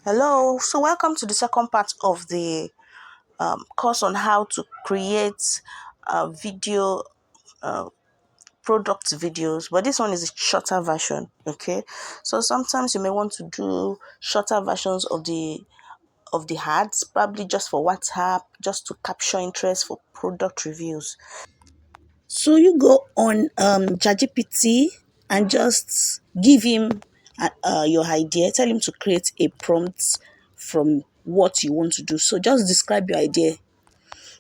Hello, so welcome to the second part of the course on how to create video product videos, but this one is a shorter version. Okay, so sometimes you may want to do shorter versions of the ads, probably just for WhatsApp, just to capture interest for product reviews. So you go on ChatGPT and just give him your idea. Tell him to create a prompt from what you want to do. So just describe your idea.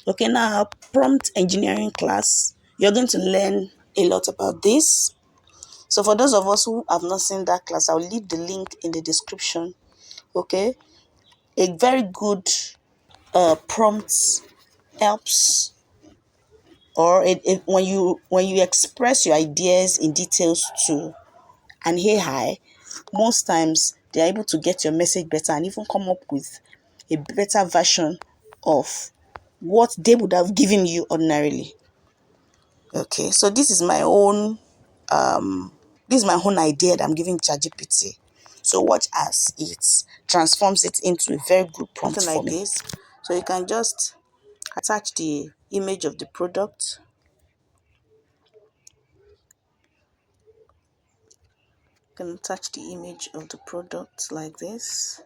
Okay, now prompt engineering class. You're going to learn a lot about this. So for those of us who have not seen that class, I'll leave the link in the description. Okay, a very good prompt helps, or when you express your ideas in details to an AI, most times they're able to get your message better and even come up with a better version of what they would have given you ordinarily. Okay, so this is my own idea that I'm giving ChatGPT. So watch as it transforms it into a very good prompt something for like me. This. So you can just attach the image of the product. You can attach the image of the product like this.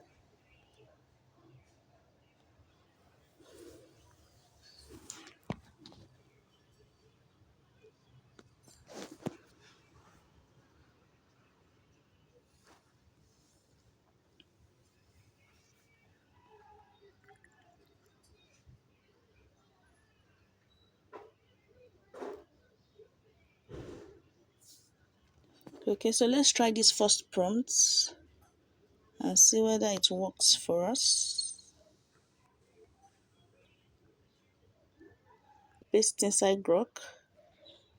Okay, so let's try this first prompt and see whether it works for us. Paste inside Grok.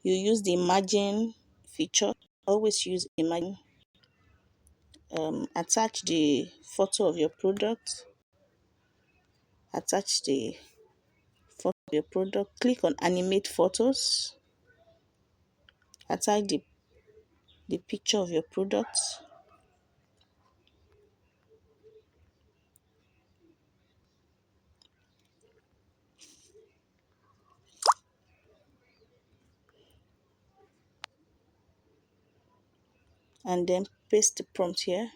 You use the imagine feature. Always use imagine. Attach the photo of your product. Attach the photo of your product. Click on animate photos. Attach the picture of your product. And then paste the prompt here.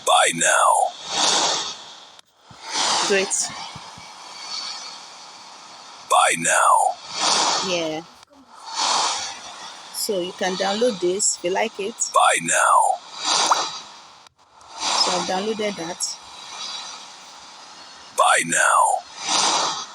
Buy now. Great. Buy now. Yeah. So you can download this if you like it. Buy now. So I've downloaded that. Buy now.